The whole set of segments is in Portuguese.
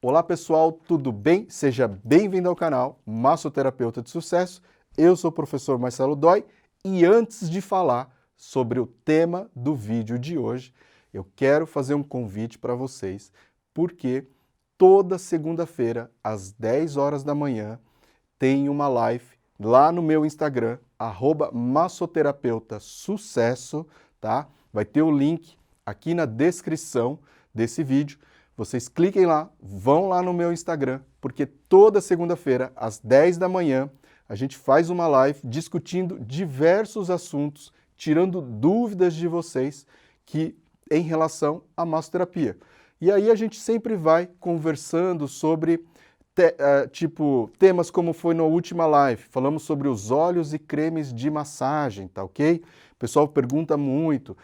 Olá pessoal, tudo bem? Seja bem-vindo ao canal Massoterapeuta de Sucesso. Eu sou o professor Marcelo Dói e antes de falar sobre o tema do vídeo de hoje, eu quero fazer um convite para vocês, porque toda segunda-feira, às 10 horas da manhã, tem uma live lá no meu Instagram, @massoterapeuta_sucesso, tá? Vai ter o link aqui na descrição desse vídeo. Vocês cliquem lá, vão lá no meu Instagram, porque toda segunda-feira, às 10 da manhã, a gente faz uma live discutindo diversos assuntos, tirando dúvidas de vocês em relação à massoterapia. E aí a gente sempre vai conversando sobre temas como foi na última live, falamos sobre os óleos e cremes de massagem, tá ok? O pessoal pergunta muito,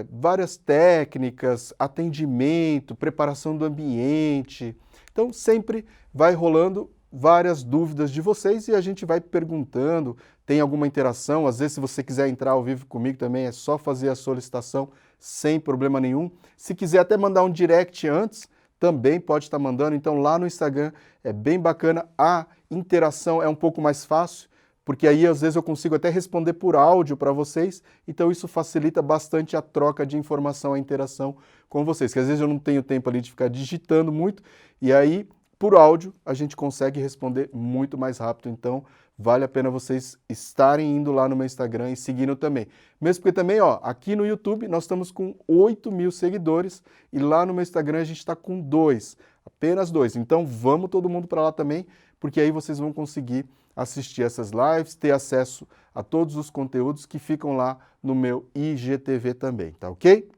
várias técnicas, atendimento, preparação do ambiente. Então sempre vai rolando várias dúvidas de vocês e a gente vai perguntando, tem alguma interação, às vezes se você quiser entrar ao vivo comigo também é só fazer a solicitação sem problema nenhum. Se quiser até mandar um direct antes, também pode estar mandando, então lá no Instagram é bem bacana, a interação é um pouco mais fácil, porque aí às vezes eu consigo até responder por áudio para vocês, então isso facilita bastante a troca de informação, a interação com vocês, que às vezes eu não tenho tempo ali de ficar digitando muito, e aí por áudio a gente consegue responder muito mais rápido, então vale a pena vocês estarem indo lá no meu Instagram e seguindo também. Mesmo porque também, ó, aqui no YouTube nós estamos com 8.000 seguidores e lá no meu Instagram a gente está com 2, apenas 2. Então vamos todo mundo para lá também, porque aí vocês vão conseguir assistir essas lives, ter acesso a todos os conteúdos que ficam lá no meu IGTV também, tá ok?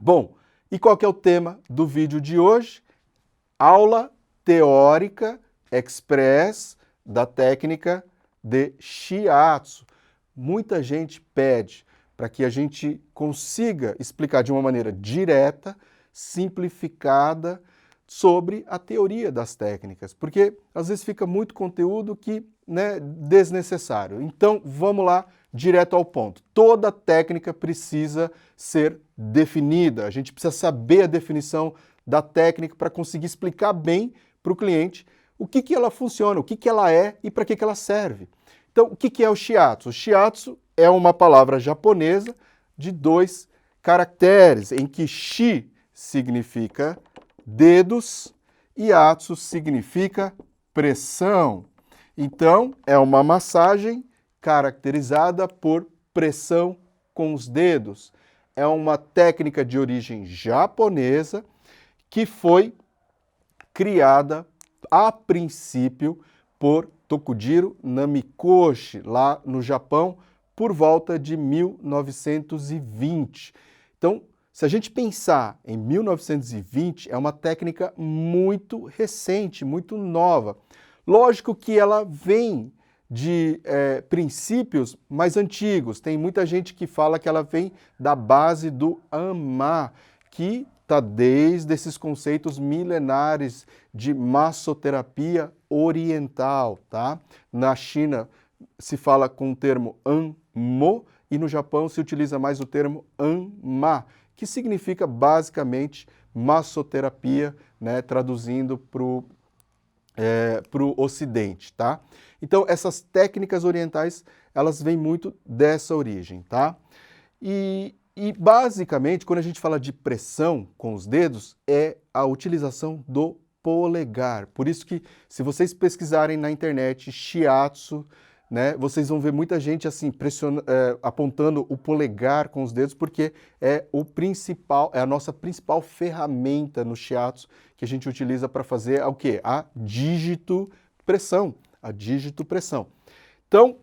Bom, e qual que é o tema do vídeo de hoje? Aula teórica express da técnica de Shiatsu. Muita gente pede para que a gente consiga explicar de uma maneira direta, simplificada, sobre a teoria das técnicas, porque às vezes fica muito conteúdo que, desnecessário. Então, vamos lá, direto ao ponto. Toda técnica precisa ser definida, a gente precisa saber a definição da técnica para conseguir explicar bem para o cliente o que ela funciona, o que ela é e para que ela serve. Então, o que é o Shiatsu? O Shiatsu é uma palavra japonesa de 2 caracteres, em que Shi significa dedos e Atsu significa pressão. Então, é uma massagem caracterizada por pressão com os dedos. É uma técnica de origem japonesa que foi criada a princípio por Tokujiro Namikoshi, lá no Japão, por volta de 1920. Então, se a gente pensar em 1920, é uma técnica muito recente, muito nova. Lógico que ela vem de princípios mais antigos. Tem muita gente que fala que ela vem da base do Ama, que está desde esses conceitos milenares de massoterapia oriental, tá? Na China se fala com o termo Anmo e no Japão se utiliza mais o termo Anma, que significa basicamente massoterapia, traduzindo para o Ocidente, tá? Então essas técnicas orientais, elas vêm muito dessa origem, tá? E basicamente, quando a gente fala de pressão com os dedos, é a utilização do polegar. Por isso que, se vocês pesquisarem na internet Shiatsu, vocês vão ver muita gente assim apontando o polegar com os dedos, porque é a nossa principal ferramenta no Shiatsu que a gente utiliza para fazer o quê? A dígito pressão. A dígito pressão. Então,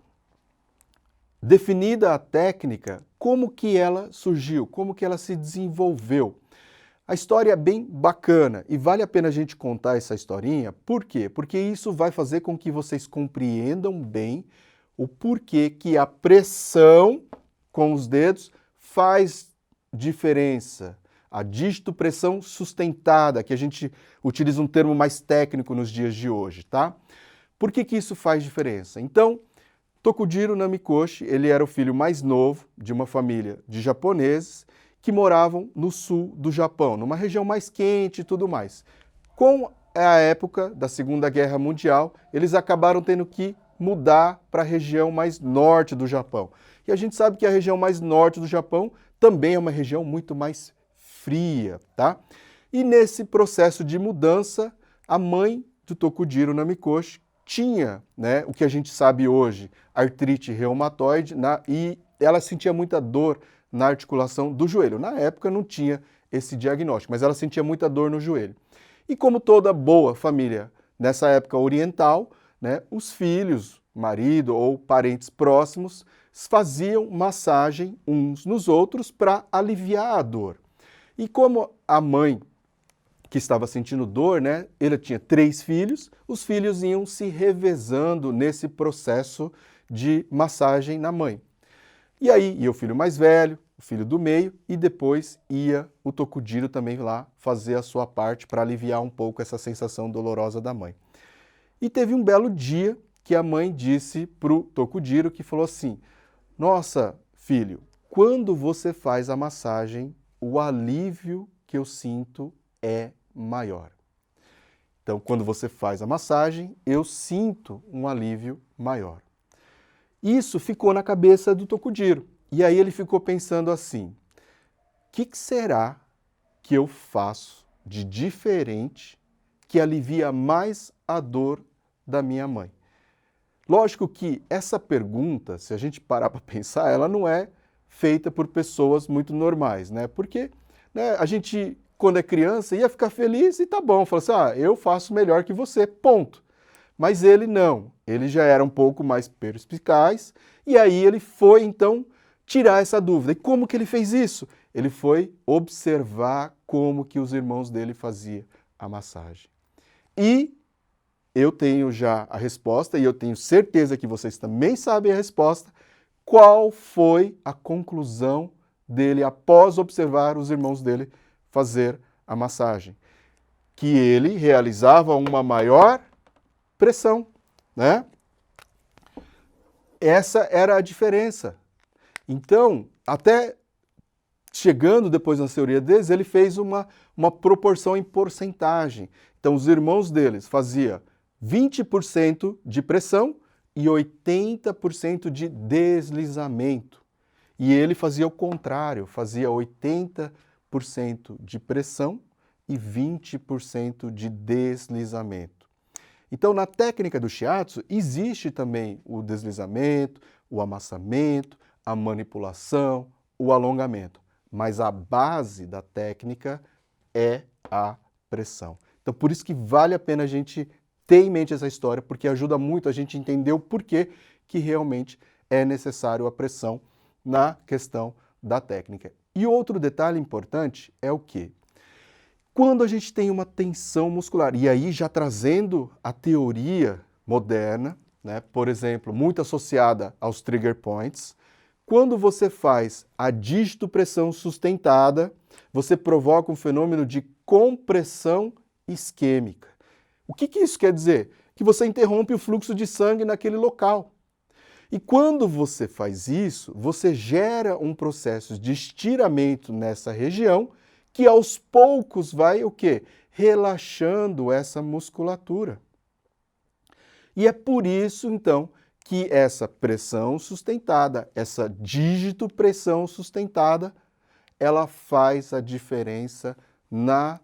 definida a técnica, como que ela surgiu, como que ela se desenvolveu? A história é bem bacana e vale a pena a gente contar essa historinha. Por quê? Porque isso vai fazer com que vocês compreendam bem o porquê que a pressão com os dedos faz diferença. A dígito pressão sustentada, que a gente utiliza um termo mais técnico nos dias de hoje, tá? Por que que isso faz diferença? Então, Tokujiro Namikoshi, ele era o filho mais novo de uma família de japoneses que moravam no sul do Japão, numa região mais quente e tudo mais. Com a época da Segunda Guerra Mundial, eles acabaram tendo que mudar para a região mais norte do Japão. E a gente sabe que a região mais norte do Japão também é uma região muito mais fria, tá? E nesse processo de mudança, a mãe do Tokujiro Namikoshi tinha, né, o que a gente sabe hoje, artrite reumatoide, e ela sentia muita dor na articulação do joelho. Na época não tinha esse diagnóstico, mas ela sentia muita dor no joelho. E como toda boa família nessa época oriental, né, os filhos, marido ou parentes próximos faziam massagem uns nos outros para aliviar a dor. E como a mãe que estava sentindo dor, né, ele tinha 3 filhos, os filhos iam se revezando nesse processo de massagem na mãe. E aí ia o filho mais velho, o filho do meio, e depois ia o Tokujiro também lá fazer a sua parte para aliviar um pouco essa sensação dolorosa da mãe. E teve um belo dia que a mãe disse para o Tokujiro, que falou assim: nossa, filho, quando você faz a massagem, o alívio que eu sinto é maior. Então, quando você faz a massagem, eu sinto um alívio maior. Isso ficou na cabeça do Tokujiro. E aí ele ficou pensando assim: o que será que eu faço de diferente que alivia mais a dor da minha mãe? Lógico que essa pergunta, se a gente parar para pensar, ela não é feita por pessoas muito normais, né? Porque, né, a gente, quando é criança, ia ficar feliz e tá bom, fala assim: eu faço melhor que você, ponto. Mas ele não, ele já era um pouco mais perspicaz, e aí ele foi, então, tirar essa dúvida. E como que ele fez isso? Ele foi observar como que os irmãos dele faziam a massagem. E eu tenho já a resposta, e eu tenho certeza que vocês também sabem a resposta. Qual foi a conclusão dele após observar os irmãos dele fazer a massagem? Que ele realizava uma maior pressão, né? Essa era a diferença. Então, até chegando depois na teoria deles, ele fez uma proporção em porcentagem. Então, os irmãos deles faziam 20% de pressão e 80% de deslizamento. E ele fazia o contrário, fazia 80% de pressão e 20% de deslizamento. Então, na técnica do shiatsu, existe também o deslizamento, o amassamento, a manipulação, o alongamento. Mas a base da técnica é a pressão. Então, por isso que vale a pena a gente ter em mente essa história, porque ajuda muito a gente entender o porquê que realmente é necessário a pressão na questão da técnica. E outro detalhe importante é o quê? Quando a gente tem uma tensão muscular, e aí já trazendo a teoria moderna, né, por exemplo, muito associada aos trigger points, quando você faz a dígito-pressão sustentada, você provoca um fenômeno de compressão isquêmica. O que isso quer dizer? Que você interrompe o fluxo de sangue naquele local. E quando você faz isso, você gera um processo de estiramento nessa região que aos poucos vai o quê? Relaxando essa musculatura. E é por isso, então, que essa pressão sustentada, essa dígito-pressão sustentada, ela faz a diferença na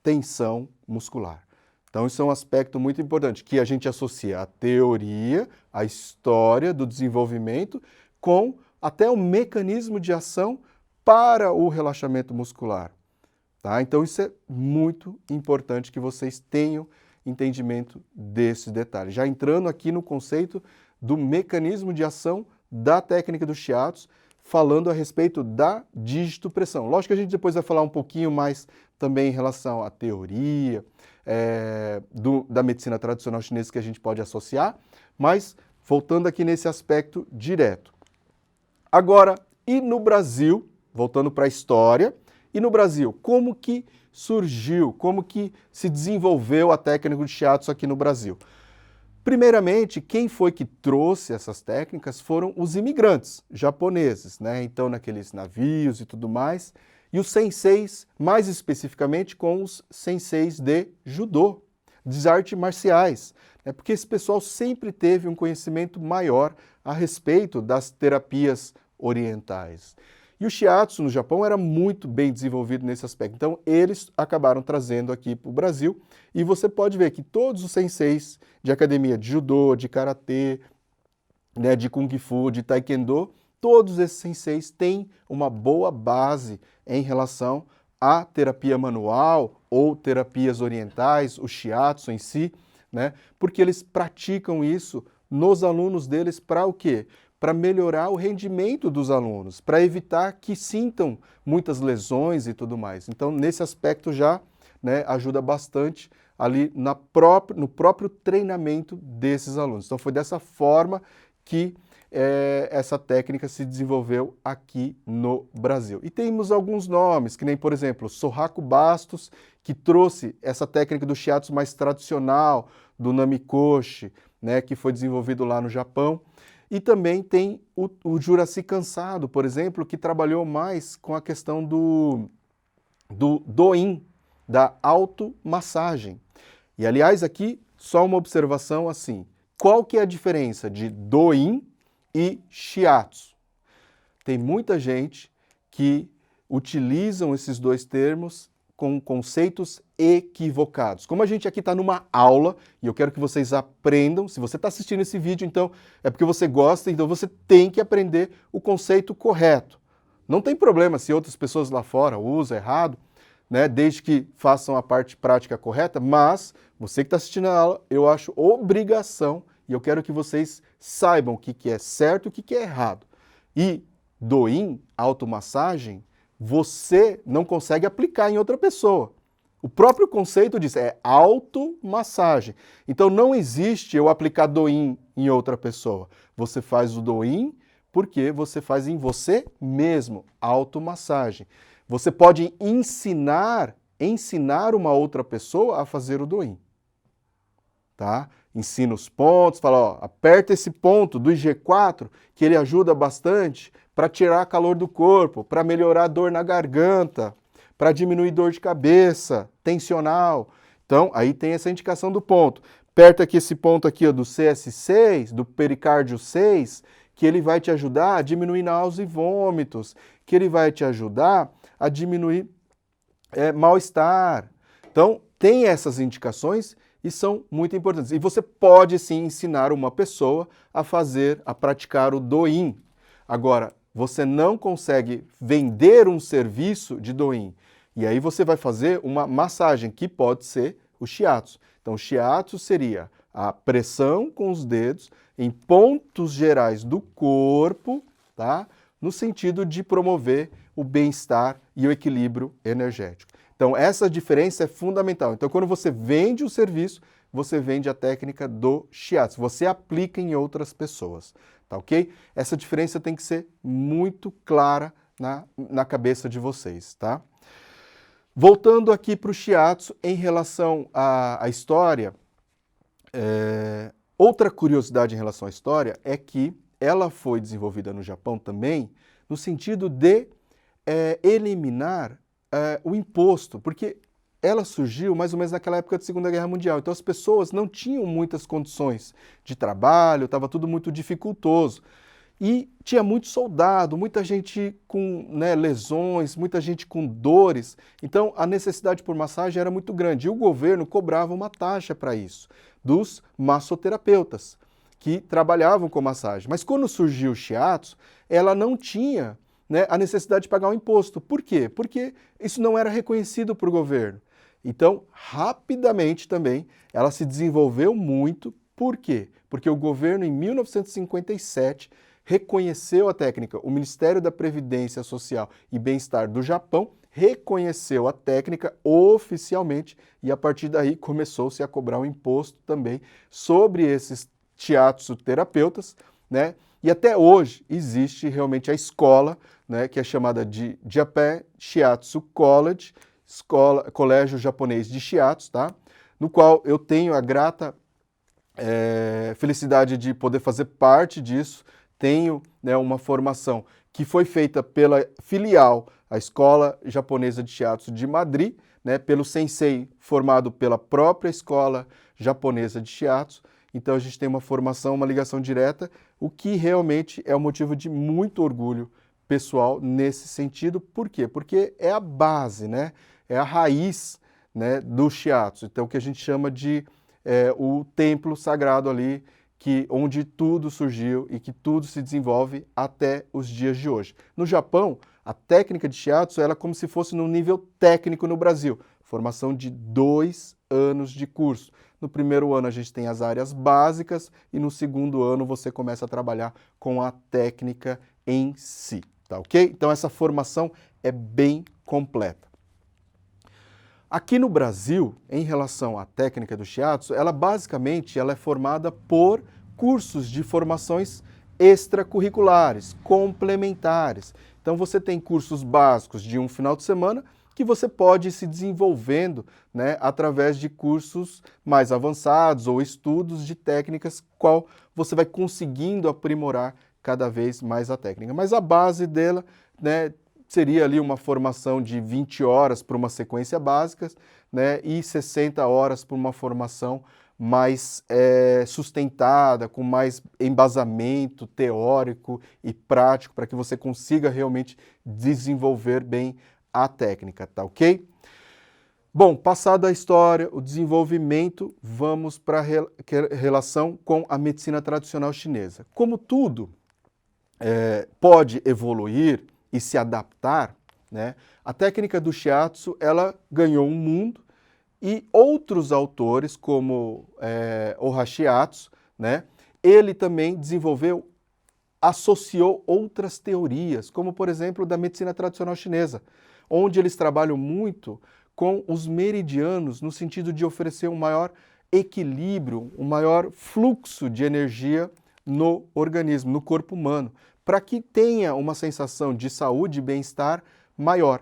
tensão muscular. Então, isso é um aspecto muito importante, que a gente associa a teoria, a história do desenvolvimento, com até o mecanismo de ação para o relaxamento muscular. Tá? Então, isso é muito importante que vocês tenham entendimento desses detalhes. Já entrando aqui no conceito do mecanismo de ação da técnica do shiatsu, falando a respeito da dígito-pressão. Lógico que a gente depois vai falar um pouquinho mais também em relação à teoria da medicina tradicional chinesa que a gente pode associar, mas voltando aqui nesse aspecto direto. Agora, e no Brasil, voltando para a história, e no Brasil, como que surgiu, como que se desenvolveu a técnica do shiatsu aqui no Brasil? Primeiramente, quem foi que trouxe essas técnicas foram os imigrantes japoneses, né? Então, naqueles navios e tudo mais, e os senseis, mais especificamente com os senseis de judô, de artes marciais, né? Porque esse pessoal sempre teve um conhecimento maior a respeito das terapias orientais. E o shiatsu no Japão era muito bem desenvolvido nesse aspecto. Então, eles acabaram trazendo aqui para o Brasil. E você pode ver que todos os senseis de academia de judô, de karatê, né, de kung fu, de taekwondo, todos esses senseis têm uma boa base em relação à terapia manual ou terapias orientais, o shiatsu em si, né? Porque eles praticam isso nos alunos deles para o quê? Para melhorar o rendimento dos alunos, para evitar que sintam muitas lesões e tudo mais. Então, nesse aspecto já, né, ajuda bastante ali no próprio treinamento desses alunos. Então, foi dessa forma que essa técnica se desenvolveu aqui no Brasil. E temos alguns nomes, que nem, por exemplo, Sorraco Bastos, que trouxe essa técnica do shiatsu mais tradicional, do Namikoshi, né, que foi desenvolvido lá no Japão. E também tem o Juraci Cansado, por exemplo, que trabalhou mais com a questão do do-in, da automassagem. E, aliás, aqui, só uma observação assim. Qual que é a diferença de do-in e shiatsu? Tem muita gente que utilizam esses dois termos com conceitos equivocados. Como a gente aqui está numa aula, e eu quero que vocês aprendam, se você está assistindo esse vídeo, então é porque você gosta, então você tem que aprender o conceito correto. Não tem problema se outras pessoas lá fora usam errado, né, desde que façam a parte prática correta, mas você que está assistindo a aula, eu acho obrigação, e eu quero que vocês saibam o que é certo e o que é errado. E do-in, automassagem, você não consegue aplicar em outra pessoa. O próprio conceito diz, é automassagem. Então não existe eu aplicar do-in em outra pessoa. Você faz o do-in porque você faz em você mesmo, automassagem. Você pode ensinar uma outra pessoa a fazer o do-in. Tá? Ensina os pontos, fala, ó, aperta esse ponto do IG4, que ele ajuda bastante para tirar calor do corpo, para melhorar a dor na garganta, para diminuir dor de cabeça, tensional. Então, aí tem essa indicação do ponto. Aperta aqui esse ponto aqui, ó, do CS6, do pericárdio 6, que ele vai te ajudar a diminuir náuseas e vômitos, que ele vai te ajudar a diminuir mal-estar. Então, tem essas indicações e são muito importantes. E você pode sim ensinar uma pessoa a praticar o do-in. Agora, você não consegue vender um serviço de do-in. E aí você vai fazer uma massagem, que pode ser o shiatsu. Então, o shiatsu seria a pressão com os dedos em pontos gerais do corpo, tá? No sentido de promover o bem-estar e o equilíbrio energético. Então, essa diferença é fundamental. Então, quando você vende o serviço, você vende a técnica do shiatsu. Você aplica em outras pessoas, tá ok? Essa diferença tem que ser muito clara na cabeça de vocês, tá? Voltando aqui para o shiatsu, em relação à história, outra curiosidade em relação à história é que ela foi desenvolvida no Japão também no sentido de eliminar o imposto, porque ela surgiu mais ou menos naquela época da Segunda Guerra Mundial. Então as pessoas não tinham muitas condições de trabalho, estava tudo muito dificultoso. E tinha muito soldado, muita gente com lesões, muita gente com dores. Então a necessidade por massagem era muito grande. E o governo cobrava uma taxa para isso, dos massoterapeutas, que trabalhavam com massagem. Mas quando surgiu o shiatsu, ela não tinha a necessidade de pagar o imposto. Por quê? Porque isso não era reconhecido por governo. Então, rapidamente também, ela se desenvolveu muito. Por quê? Porque o governo, em 1957, reconheceu a técnica. O Ministério da Previdência Social e Bem-Estar do Japão reconheceu a técnica oficialmente e, a partir daí, começou-se a cobrar um imposto também sobre esses shiatsu terapeutas, né? E até hoje existe realmente a escola, né, que é chamada de Japan Shiatsu College, Colégio Japonês de Shiatsu, tá? No qual eu tenho a grata felicidade de poder fazer parte disso. Tenho uma formação que foi feita pela filial, a Escola Japonesa de Shiatsu de Madrid, né, pelo sensei formado pela própria Escola Japonesa de Shiatsu. Então a gente tem uma formação, uma ligação direta, o que realmente é um motivo de muito orgulho pessoal nesse sentido. Por quê? Porque é a base, né? É a raiz, né, do Shiatsu. Então o que a gente chama de o templo sagrado ali, onde tudo surgiu e que tudo se desenvolve até os dias de hoje. No Japão, a técnica de Shiatsu ela é como se fosse no nível técnico no Brasil, formação de 2 anos de curso. No primeiro ano a gente tem as áreas básicas e no segundo ano você começa a trabalhar com a técnica em si, tá ok? Então essa formação é bem completa. Aqui no Brasil, em relação à técnica do Shiatsu, ela basicamente é formada por cursos de formações extracurriculares, complementares. Então você tem cursos básicos de um final de semana que você pode ir se desenvolvendo, né, através de cursos mais avançados ou estudos de técnicas, qual você vai conseguindo aprimorar cada vez mais a técnica. Mas a base dela, né, seria ali uma formação de 20 horas para uma sequência básica, né, e 60 horas para uma formação mais sustentada, com mais embasamento teórico e prático, para que você consiga realmente desenvolver bem a técnica, tá ok? Bom, passada a história, o desenvolvimento, vamos para a relação com a medicina tradicional chinesa. Como tudo pode evoluir e se adaptar, né, a técnica do Shiatsu ela ganhou um mundo e outros autores, como Oha Shiatsu, né, ele também desenvolveu, associou outras teorias, como por exemplo da medicina tradicional chinesa, onde eles trabalham muito com os meridianos no sentido de oferecer um maior equilíbrio, um maior fluxo de energia no organismo, no corpo humano, para que tenha uma sensação de saúde e bem-estar maior.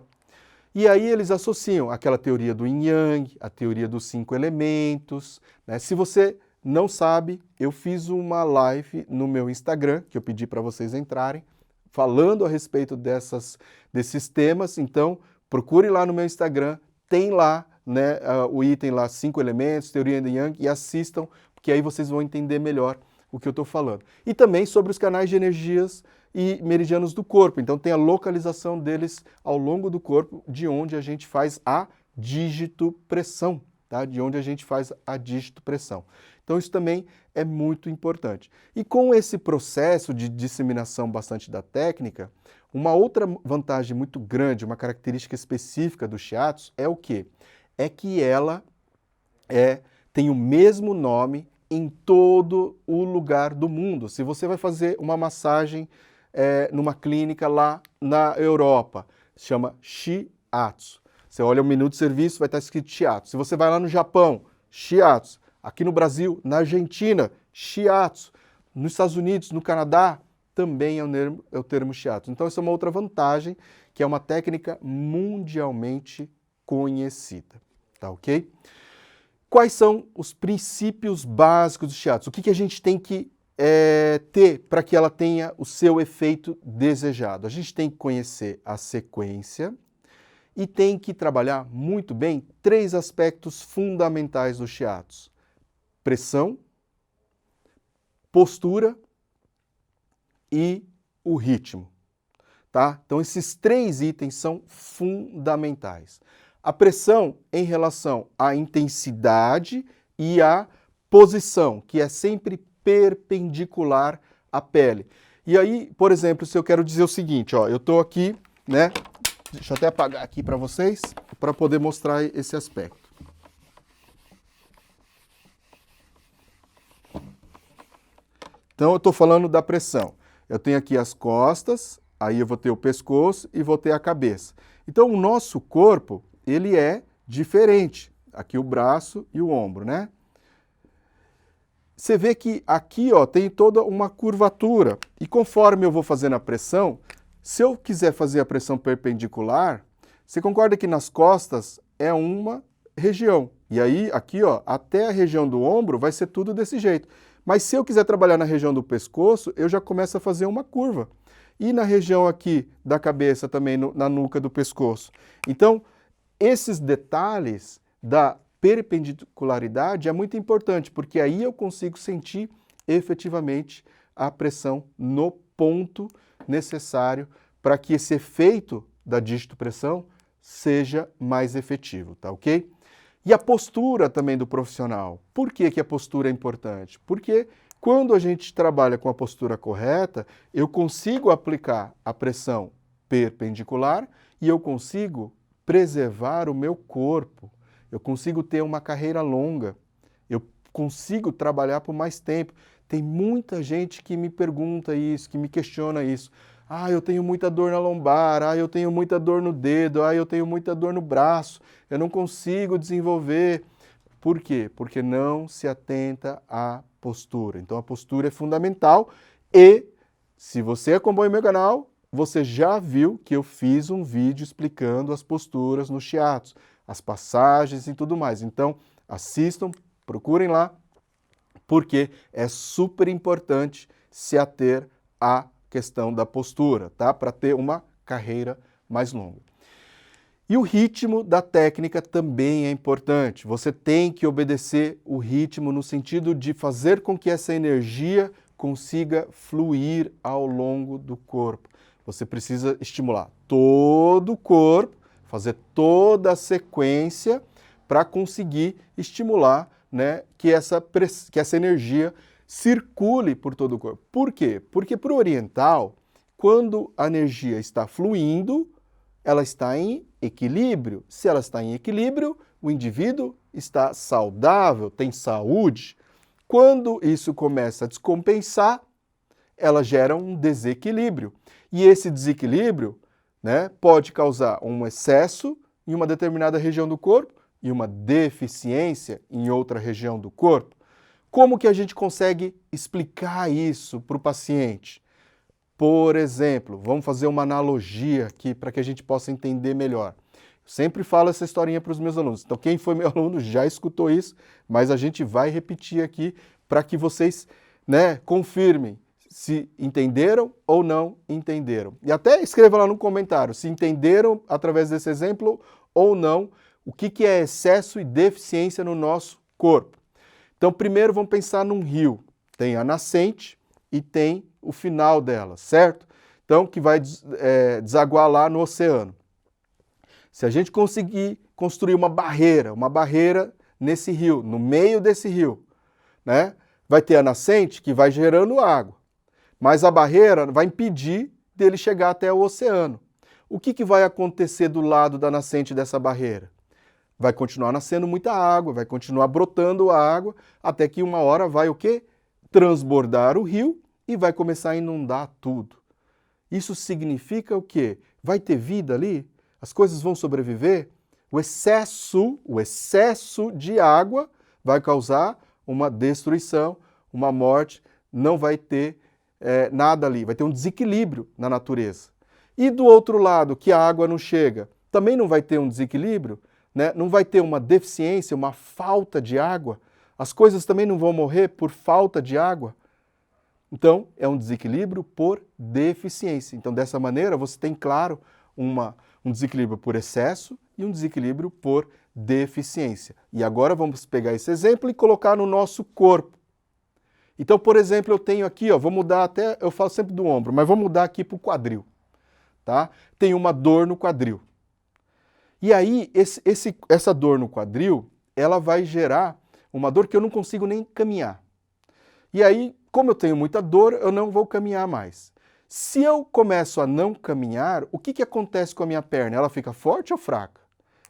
E aí eles associam aquela teoria do Yin Yang, a teoria dos 5 elementos, né? Se você não sabe, eu fiz uma live no meu Instagram, que eu pedi para vocês entrarem, falando a respeito desses temas, então procure lá no meu Instagram, tem lá, né, o item lá, 5 elementos, teoria do Yin Yang, e assistam, porque aí vocês vão entender melhor o que eu estou falando. E também sobre os canais de energias e meridianos do corpo. Então tem a localização deles ao longo do corpo, de onde a gente faz a dígito-pressão, tá? De onde a gente faz a dígito-pressão. Então isso também é muito importante. E com esse processo de disseminação bastante da técnica, uma outra vantagem muito grande, uma característica específica do Shiatsu é o quê? É que ela tem o mesmo nome em todo o lugar do mundo. Se você vai fazer uma massagem numa clínica lá na Europa, chama Shiatsu. Você olha o menu de serviço, vai estar escrito Shiatsu. Se você vai lá no Japão, Shiatsu. Aqui no Brasil, na Argentina, Shiatsu. Nos Estados Unidos, no Canadá, também é o termo Shiatsu. Então essa é uma outra vantagem, que é uma técnica mundialmente conhecida. Tá ok? Quais são os princípios básicos do Shiatsu? O que a gente tem que ter para que ela tenha o seu efeito desejado? A gente tem que conhecer a sequência e tem que trabalhar muito bem 3 aspectos fundamentais do Shiatsu: pressão, postura e o ritmo. Tá? Então esses 3 itens são fundamentais. A pressão em relação à intensidade e à posição, que é sempre perpendicular à pele. E aí, por exemplo, se eu quero dizer o seguinte, ó, eu estou aqui, né? Deixa eu até apagar aqui para vocês, para poder mostrar esse aspecto. Então eu estou falando da pressão. Eu tenho aqui as costas, aí eu vou ter o pescoço e vou ter a cabeça. Então o nosso corpo, ele é diferente. Aqui o braço e o ombro, né? Você vê que aqui, ó, tem toda uma curvatura. E conforme eu vou fazendo a pressão, se eu quiser fazer a pressão perpendicular, você concorda que nas costas é uma região. E aí, aqui, ó, até a região do ombro vai ser tudo desse jeito. Mas se eu quiser trabalhar na região do pescoço, eu já começo a fazer uma curva. e na região aqui da cabeça também, na nuca do pescoço. Então, esses detalhes da perpendicularidade é muito importante, porque aí eu consigo sentir efetivamente a pressão no ponto necessário para que esse efeito da dígito-pressão seja mais efetivo, tá ok? E a postura também do profissional. Por que que a postura é importante? Porque quando a gente trabalha com a postura correta, eu consigo aplicar a pressão perpendicular e eu consigo preservar o meu corpo. Eu consigo ter uma carreira longa. Eu consigo trabalhar por mais tempo. Tem muita gente que me pergunta isso, que me questiona isso. Ah, eu tenho muita dor na lombar, ah, eu tenho muita dor no dedo, ah, eu tenho muita dor no braço, eu não consigo desenvolver. Por quê? Porque não se atenta à postura. Então a postura é fundamental e, se você acompanha o meu canal, você já viu que eu fiz um vídeo explicando as posturas no shiatsu, as passagens e tudo mais. Então assistam, procurem lá, porque é super importante se ater à questão da postura, tá? Para ter uma carreira mais longa. E o ritmo da técnica também é importante. Você tem que obedecer o ritmo no sentido de fazer com que essa energia consiga fluir ao longo do corpo. Você precisa estimular todo o corpo, fazer toda a sequência para conseguir estimular, né, que essa energia circule por todo o corpo. Por quê? Porque para o oriental, quando a energia está fluindo, ela está em equilíbrio. Se ela está em equilíbrio, o indivíduo está saudável, tem saúde. Quando isso começa a descompensar, ela gera um desequilíbrio. E esse desequilíbrio, né, pode causar um excesso em uma determinada região do corpo e uma deficiência em outra região do corpo. Como que a gente consegue explicar isso para o paciente? Por exemplo, vamos fazer uma analogia aqui para que a gente possa entender melhor. Eu sempre falo essa historinha para os meus alunos. Então, quem foi meu aluno já escutou isso, mas a gente vai repetir aqui para que vocês, né, confirmem se entenderam ou não entenderam. E até escreva lá no comentário se entenderam através desse exemplo ou não o que é excesso e deficiência no nosso corpo. Então, primeiro vamos pensar num rio. Tem a nascente e tem o final dela, certo? Então, que vai desaguar lá no oceano. Se a gente conseguir construir uma barreira nesse rio, no meio desse rio, né? Vai ter a nascente que vai gerando água, mas a barreira vai impedir dele chegar até o oceano. O que vai acontecer do lado da nascente dessa barreira? Vai continuar nascendo muita água, vai continuar brotando água, até que uma hora vai o quê? Transbordar o rio e vai começar a inundar tudo. Isso significa o quê? Vai ter vida ali? As coisas vão sobreviver? O excesso de água vai causar uma destruição, uma morte, não vai ter nada ali, vai ter um desequilíbrio na natureza. E do outro lado, que a água não chega, também não vai ter um desequilíbrio, né? Não vai ter uma deficiência, uma falta de água. As coisas também não vão morrer por falta de água. Então, é um desequilíbrio por deficiência. Então, dessa maneira, você tem, claro, um desequilíbrio por excesso e um desequilíbrio por deficiência. E agora vamos pegar esse exemplo e colocar no nosso corpo. Então, por exemplo, eu tenho aqui, ó, vou mudar até, eu falo sempre do ombro, mas vou mudar aqui para o quadril. Tá? Tem uma dor no quadril. E aí, essa dor no quadril, ela vai gerar uma dor que eu não consigo nem caminhar. E aí, como eu tenho muita dor, eu não vou caminhar mais. Se eu começo a não caminhar, o que acontece com a minha perna? Ela fica forte ou fraca?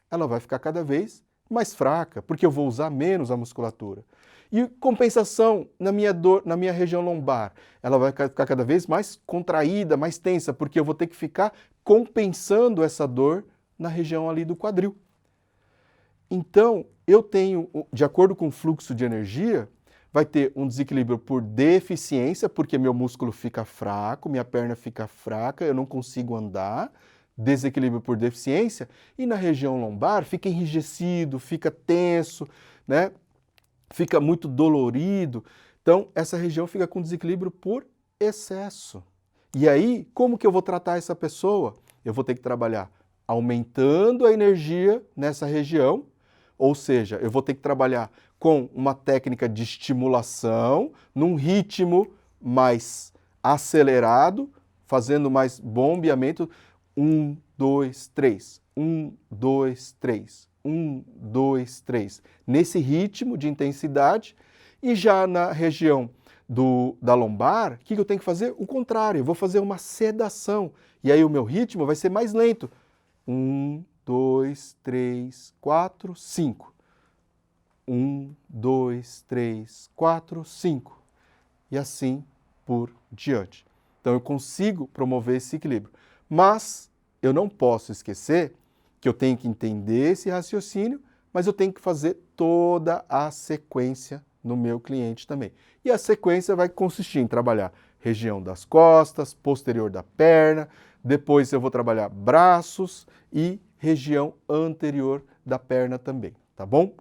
Ela vai ficar cada vez mais fraca, porque eu vou usar menos a musculatura. E compensação na minha região lombar, ela vai ficar cada vez mais contraída, mais tensa, porque eu vou ter que ficar compensando essa dor na região ali do quadril. Então, eu tenho, de acordo com o fluxo de energia, vai ter um desequilíbrio por deficiência, porque meu músculo fica fraco, minha perna fica fraca, eu não consigo andar, desequilíbrio por deficiência, e na região lombar fica enrijecido, fica tenso, né? Fica muito dolorido. Então, essa região fica com desequilíbrio por excesso. E aí, como que eu vou tratar essa pessoa? Eu vou ter que trabalhar aumentando a energia nessa região, ou seja, eu vou ter que trabalhar com uma técnica de estimulação, num ritmo mais acelerado, fazendo mais bombeamento. 1, 2, 3. 1, 2, 3. 1, 2, 3. Nesse ritmo de intensidade. E já na região da lombar, o que eu tenho que fazer? O contrário, eu vou fazer uma sedação. E aí o meu ritmo vai ser mais lento. 1, 2, 3, 4, 5. 1, 2, 3, 4, 5. E assim por diante. Então eu consigo promover esse equilíbrio. Mas eu não posso esquecer que eu tenho que entender esse raciocínio, mas eu tenho que fazer toda a sequência no meu cliente também. E a sequência vai consistir em trabalhar região das costas, posterior da perna, depois eu vou trabalhar braços e região anterior da perna também, tá bom?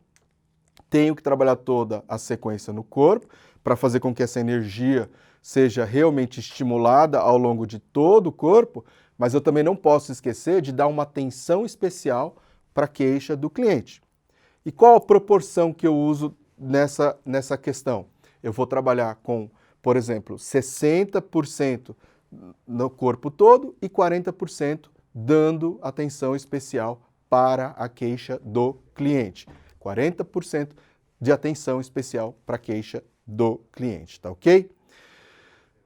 Tenho que trabalhar toda a sequência no corpo para fazer com que essa energia seja realmente estimulada ao longo de todo o corpo, mas eu também não posso esquecer de dar uma atenção especial para a queixa do cliente. E qual a proporção que eu uso nessa questão? Eu vou trabalhar com, por exemplo, 60% no corpo todo e 40% dando atenção especial para a queixa do cliente. 40% de atenção especial para a queixa do cliente, tá ok?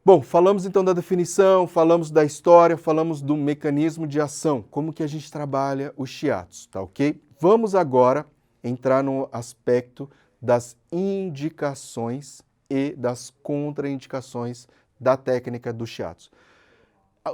Bom, falamos então da definição, falamos da história, falamos do mecanismo de ação, como que a gente trabalha o shiatsu, tá ok? Vamos agora entrar no aspecto das indicações e das contraindicações da técnica do shiatsu.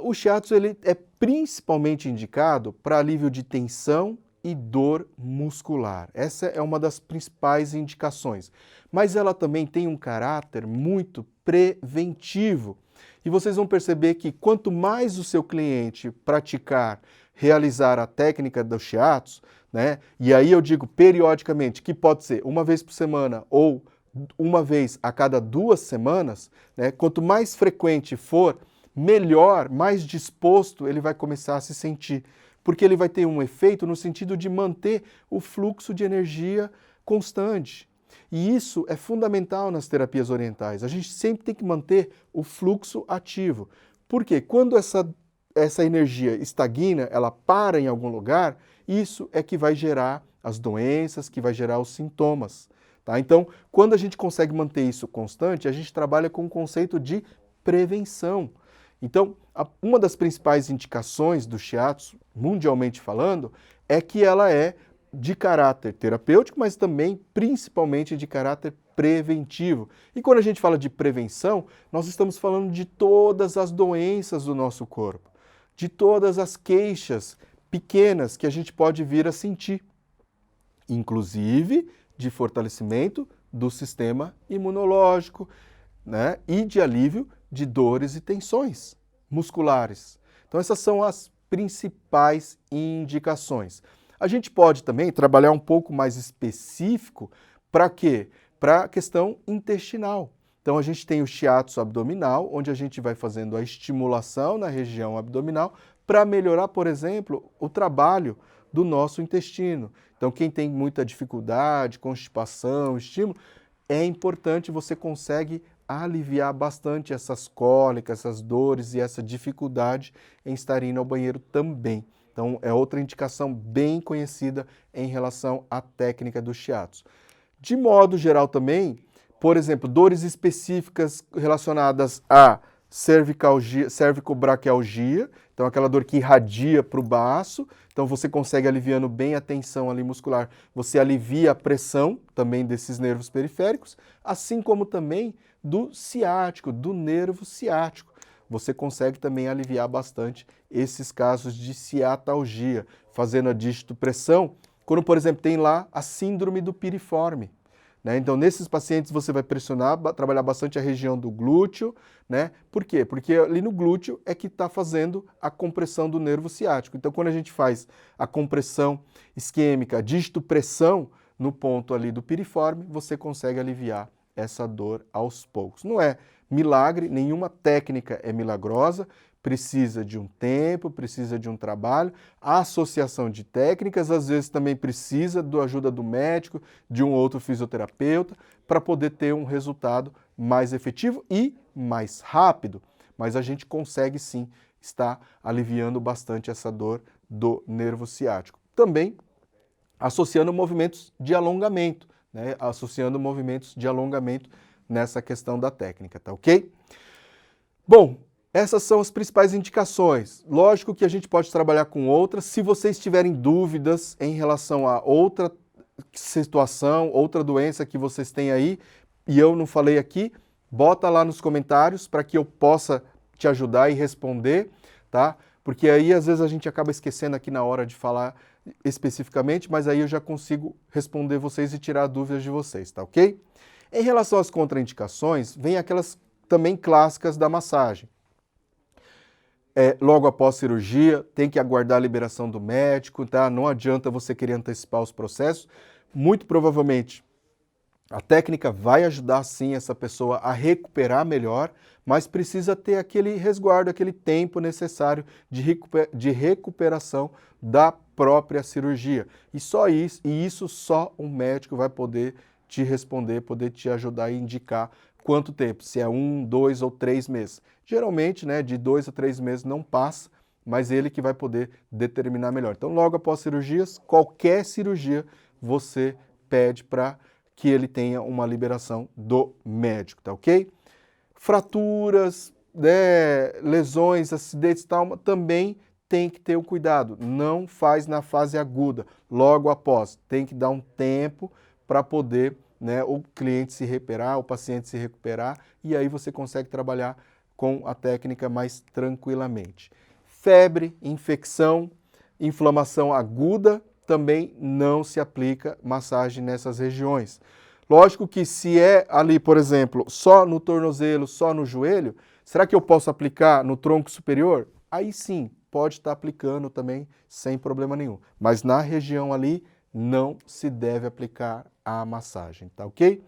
O shiatsu ele é principalmente indicado para alívio de tensão e dor muscular. Essa é uma das principais indicações. Mas ela também tem um caráter muito preventivo. E vocês vão perceber que quanto mais o seu cliente praticar, realizar a técnica do shiatsu, né? E aí eu digo periodicamente, que pode ser uma vez por semana ou uma vez a cada 2 semanas, né? Quanto mais frequente for, melhor, mais disposto ele vai começar a se sentir, porque ele vai ter um efeito no sentido de manter o fluxo de energia constante. E isso é fundamental nas terapias orientais. A gente sempre tem que manter o fluxo ativo. Porque quando essa energia estagna, ela para em algum lugar, isso é que vai gerar as doenças, que vai gerar os sintomas. Tá? Então, quando a gente consegue manter isso constante, a gente trabalha com o conceito de prevenção. Então, uma das principais indicações do shiatsu, mundialmente falando, é que ela é de caráter terapêutico, mas também principalmente de caráter preventivo. E quando a gente fala de prevenção, nós estamos falando de todas as doenças do nosso corpo, de todas as queixas pequenas que a gente pode vir a sentir, inclusive de fortalecimento do sistema imunológico, né, e de alívio de dores e tensões musculares. Então essas são as principais indicações. A gente pode também trabalhar um pouco mais específico para quê? Para a questão intestinal. Então a gente tem o shiatsu abdominal, onde a gente vai fazendo a estimulação na região abdominal para melhorar, por exemplo, o trabalho do nosso intestino. Então quem tem muita dificuldade, constipação, estímulo, é importante, você consegue aliviar bastante essas cólicas, essas dores e essa dificuldade em estar indo ao banheiro também. Então, é outra indicação bem conhecida em relação à técnica do shiatsu. De modo geral também, por exemplo, dores específicas relacionadas a cervicobraquialgia, então aquela dor que irradia para o baço, então você consegue aliviando bem a tensão ali muscular, você alivia a pressão também desses nervos periféricos, assim como também do ciático, do nervo ciático. Você consegue também aliviar bastante esses casos de ciatalgia, fazendo a digitopressão, quando, por exemplo, tem lá a síndrome do piriforme. Né? Então, nesses pacientes você vai pressionar, trabalhar bastante a região do glúteo, né? Por quê? Porque ali no glúteo é que está fazendo a compressão do nervo ciático. Então, quando a gente faz a compressão isquêmica, a digitopressão no ponto ali do piriforme, você consegue aliviar essa dor aos poucos. Não é milagre, nenhuma técnica é milagrosa, precisa de um tempo, precisa de um trabalho. A associação de técnicas, às vezes, também precisa da ajuda do médico, de um outro fisioterapeuta, para poder ter um resultado mais efetivo e mais rápido. Mas a gente consegue, sim, estar aliviando bastante essa dor do nervo ciático. Também associando movimentos de alongamento, né? Associando movimentos de alongamento nessa questão da técnica, tá ok? Bom, essas são as principais indicações. Lógico que a gente pode trabalhar com outras. Se vocês tiverem dúvidas em relação a outra situação, outra doença que vocês têm aí, e eu não falei aqui, bota lá nos comentários para que eu possa te ajudar e responder, tá? Porque aí às vezes a gente acaba esquecendo aqui na hora de falar especificamente, mas aí eu já consigo responder vocês e tirar dúvidas de vocês, tá ok? Em relação às contraindicações, vem aquelas também clássicas da massagem. Logo após cirurgia, tem que aguardar a liberação do médico, tá? Não adianta você querer antecipar os processos. Muito provavelmente a técnica vai ajudar sim essa pessoa a recuperar melhor, mas precisa ter aquele resguardo, aquele tempo necessário de recuperação da própria cirurgia. E isso só um médico vai poder te responder, poder te ajudar e indicar quanto tempo, se é 1, 2 ou 3 meses. Geralmente, né, de 2 a 3 meses não passa, mas ele que vai poder determinar melhor. Então, logo após cirurgias, qualquer cirurgia, você pede para que ele tenha uma liberação do médico, tá ok? Fraturas, né, lesões, acidentes e tal, também tem que ter o cuidado. Não faz na fase aguda, logo após. Tem que dar um tempo para poder, né, o cliente se recuperar, o paciente se recuperar, e aí você consegue trabalhar com a técnica mais tranquilamente. Febre, infecção, inflamação aguda, também não se aplica massagem nessas regiões. Lógico que se é ali, por exemplo, só no tornozelo, só no joelho, será que eu posso aplicar no tronco superior? Aí sim, pode estar aplicando também sem problema nenhum. Mas na região ali, não se deve aplicar a massagem, tá ok?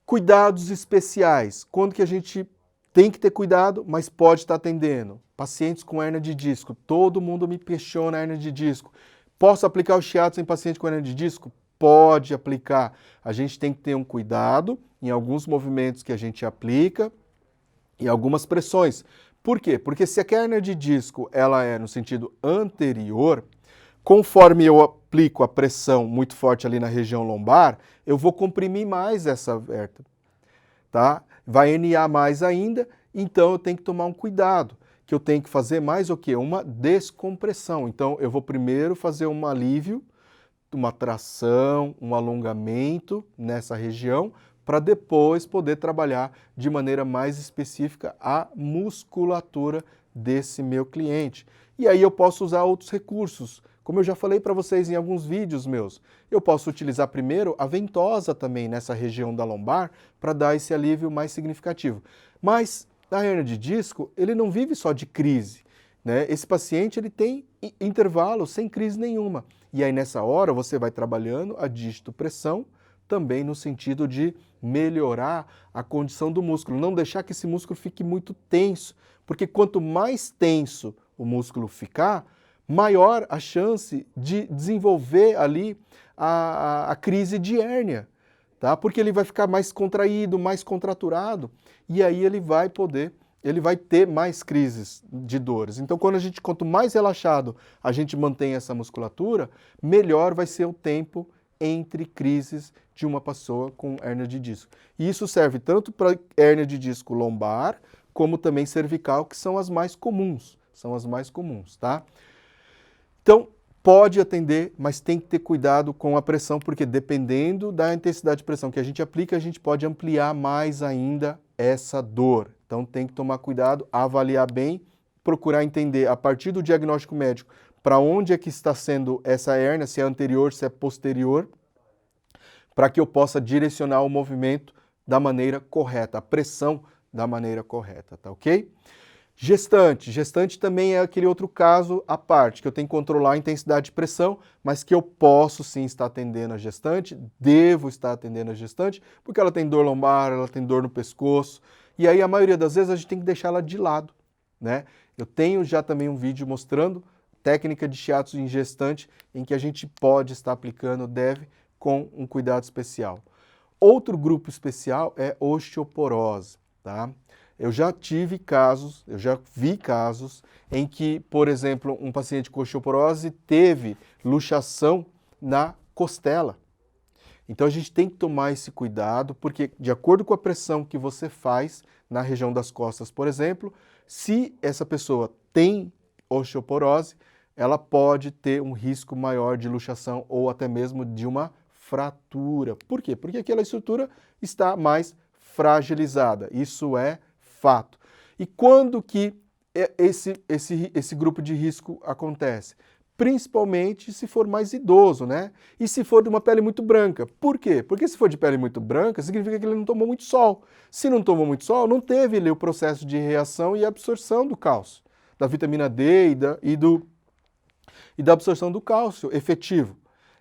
Cuidados especiais. Quando que a gente tem que ter cuidado, mas pode estar atendendo? Pacientes com hérnia de disco. Todo mundo me questiona a hérnia de disco. Posso aplicar o shiatsu em paciente com hérnia de disco? Pode aplicar. A gente tem que ter um cuidado em alguns movimentos que a gente aplica e algumas pressões. Por quê? Porque se a hérnia de disco ela é no sentido anterior, conforme eu aplico a pressão muito forte ali na região lombar, eu vou comprimir mais essa vértebra, tá? Vai herniar mais ainda, então eu tenho que tomar um cuidado, que eu tenho que fazer mais o quê? Uma descompressão. Então eu vou primeiro fazer um alívio, uma tração, um alongamento nessa região, para depois poder trabalhar de maneira mais específica a musculatura desse meu cliente. E aí eu posso usar outros recursos. Como eu já falei para vocês em alguns vídeos meus, eu posso utilizar primeiro a ventosa também nessa região da lombar para dar esse alívio mais significativo. Mas na hérnia de disco, ele não vive só de crise, né? Esse paciente ele tem intervalo sem crise nenhuma. E aí nessa hora você vai trabalhando a dígito-pressão também no sentido de melhorar a condição do músculo, não deixar que esse músculo fique muito tenso, porque quanto mais tenso o músculo ficar, maior a chance de desenvolver ali a crise de hérnia, tá? Porque ele vai ficar mais contraído, mais contraturado, e aí ele vai ter mais crises de dores. Então, quanto mais relaxado a gente mantém essa musculatura, melhor vai ser o tempo entre crises de uma pessoa com hérnia de disco. E isso serve tanto para hérnia de disco lombar, como também cervical, que são as mais comuns, tá? Então, pode atender, mas tem que ter cuidado com a pressão, porque dependendo da intensidade de pressão que a gente aplica, a gente pode ampliar mais ainda essa dor. Então, tem que tomar cuidado, avaliar bem, procurar entender a partir do diagnóstico médico para onde é que está sendo essa hérnia, se é anterior, se é posterior, para que eu possa direcionar o movimento da maneira correta, a pressão da maneira correta, tá ok? Gestante também é aquele outro caso à parte, que eu tenho que controlar a intensidade de pressão, mas que eu posso sim estar atendendo a gestante, devo estar atendendo a gestante, porque ela tem dor lombar, ela tem dor no pescoço, e aí a maioria das vezes a gente tem que deixar ela de lado, né? Eu tenho já também um vídeo mostrando técnica de shiatsu em gestante, em que a gente pode estar aplicando, deve, com um cuidado especial. Outro grupo especial é osteoporose, tá? Eu já vi casos em que, por exemplo, um paciente com osteoporose teve luxação na costela. Então a gente tem que tomar esse cuidado, porque de acordo com a pressão que você faz na região das costas, por exemplo, se essa pessoa tem osteoporose, ela pode ter um risco maior de luxação ou até mesmo de uma fratura. Por quê? Porque aquela estrutura está mais fragilizada. Isso é fato. E quando que esse grupo de risco acontece? Principalmente se for mais idoso, né? E se for de uma pele muito branca. Por quê? Porque se for de pele muito branca, significa que ele não tomou muito sol. Se não tomou muito sol, não teve ali o processo de reação e absorção do cálcio, da vitamina D e da absorção do cálcio efetivo.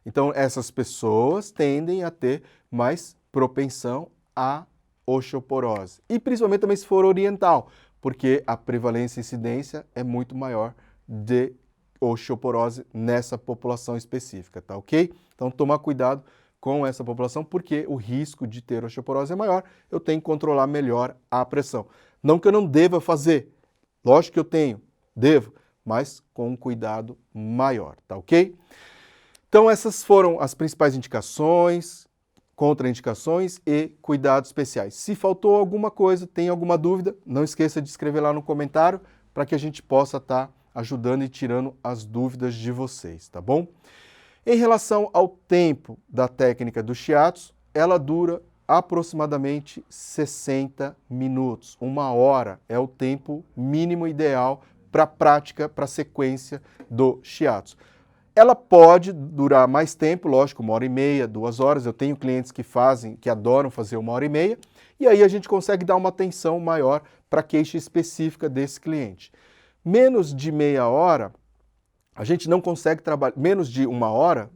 Então, essas pessoas tendem a ter mais propensão à osteoporose. E principalmente também se for oriental, porque a prevalência e incidência é muito maior de osteoporose nessa população específica, tá ok? Então, tomar cuidado com essa população, porque o risco de ter osteoporose é maior, eu tenho que controlar melhor a pressão. Não que eu não deva fazer, lógico que eu devo, mas com um cuidado maior, tá ok? Então essas foram as principais indicações, contraindicações e cuidados especiais. Se faltou alguma coisa, tem alguma dúvida, não esqueça de escrever lá no comentário para que a gente possa estar ajudando e tirando as dúvidas de vocês, tá bom? Em relação ao tempo da técnica do shiatsu, ela dura aproximadamente 60 minutos. 1 hora é o tempo mínimo ideal para a prática, para a sequência do shiatsu. Ela pode durar mais tempo, lógico, 1h30, 2 horas. Eu tenho clientes que adoram fazer 1h30, e aí a gente consegue dar uma atenção maior para a queixa específica desse cliente. Menos de meia hora, a gente não consegue trabalhar, menos de 1 hora,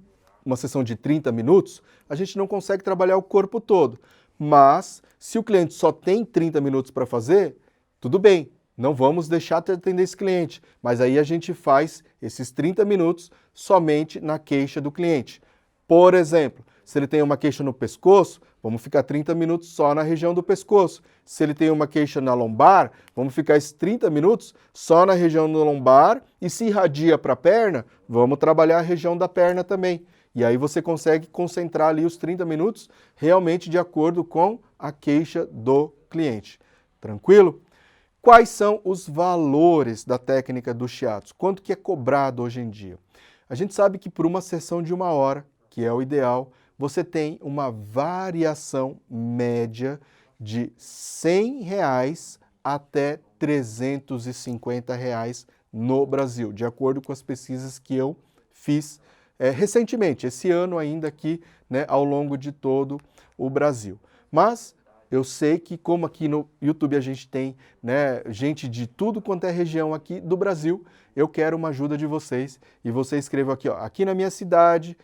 uma sessão de 30 minutos, a gente não consegue trabalhar o corpo todo. Mas, se o cliente só tem 30 minutos para fazer, tudo bem, não vamos deixar de atender esse cliente, mas aí a gente faz esses 30 minutos somente na queixa do cliente. Por exemplo, se ele tem uma queixa no pescoço, vamos ficar 30 minutos só na região do pescoço. Se ele tem uma queixa na lombar, vamos ficar esses 30 minutos só na região do lombar, e se irradia para a perna, vamos trabalhar a região da perna também. E aí você consegue concentrar ali os 30 minutos realmente de acordo com a queixa do cliente. Tranquilo? Quais são os valores da técnica do shiatsu? Quanto que é cobrado hoje em dia? A gente sabe que por uma sessão de 1 hora, que é o ideal, você tem uma variação média de R$ 100 até R$ 350 no Brasil, de acordo com as pesquisas que eu fiz recentemente, esse ano ainda aqui, né, ao longo de todo o Brasil. Mas eu sei que, como aqui no YouTube a gente tem, né, gente de tudo quanto é região aqui do Brasil, eu quero uma ajuda de vocês. E você escreva aqui, ó, aqui na minha cidade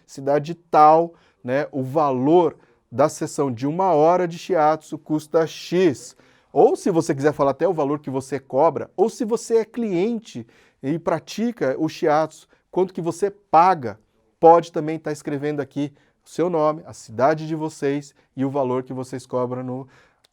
tal, né, o valor da sessão de 1 hora de shiatsu custa X. Ou se você quiser falar até o valor que você cobra, ou se você é cliente e pratica o shiatsu, quanto que você paga, pode também estar escrevendo aqui o seu nome, a cidade de vocês e o valor que vocês cobram,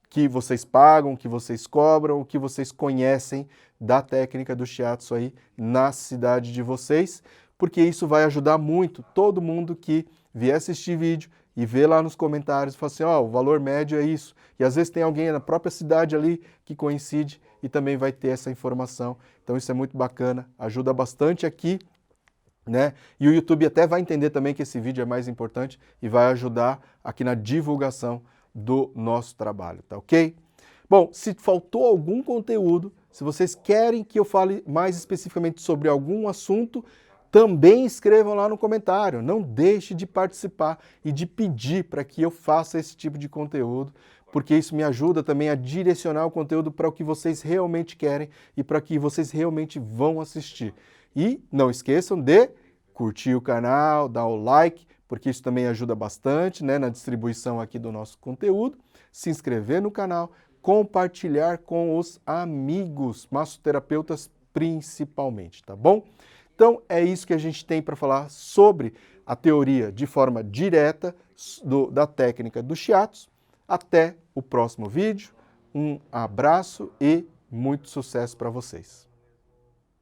que vocês pagam, que vocês cobram, o que vocês conhecem da técnica do shiatsu aí na cidade de vocês, porque isso vai ajudar muito todo mundo que vier assistir vídeo e ver lá nos comentários, fala assim, ó, o valor médio é isso. E às vezes tem alguém na própria cidade ali que coincide e também vai ter essa informação. Então isso é muito bacana, ajuda bastante aqui, né? E o YouTube até vai entender também que esse vídeo é mais importante e vai ajudar aqui na divulgação do nosso trabalho, tá ok? Bom, se faltou algum conteúdo, se vocês querem que eu fale mais especificamente sobre algum assunto, também escrevam lá no comentário. Não deixe de participar e de pedir para que eu faça esse tipo de conteúdo, porque isso me ajuda também a direcionar o conteúdo para o que vocês realmente querem e para o que vocês realmente vão assistir. E não esqueçam de curtir o canal, dar o like, porque isso também ajuda bastante, né, na distribuição aqui do nosso conteúdo, se inscrever no canal, compartilhar com os amigos, massoterapeutas principalmente, tá bom? Então é isso que a gente tem para falar sobre a teoria de forma direta da técnica do Shiatsu. Até o próximo vídeo, um abraço e muito sucesso para vocês!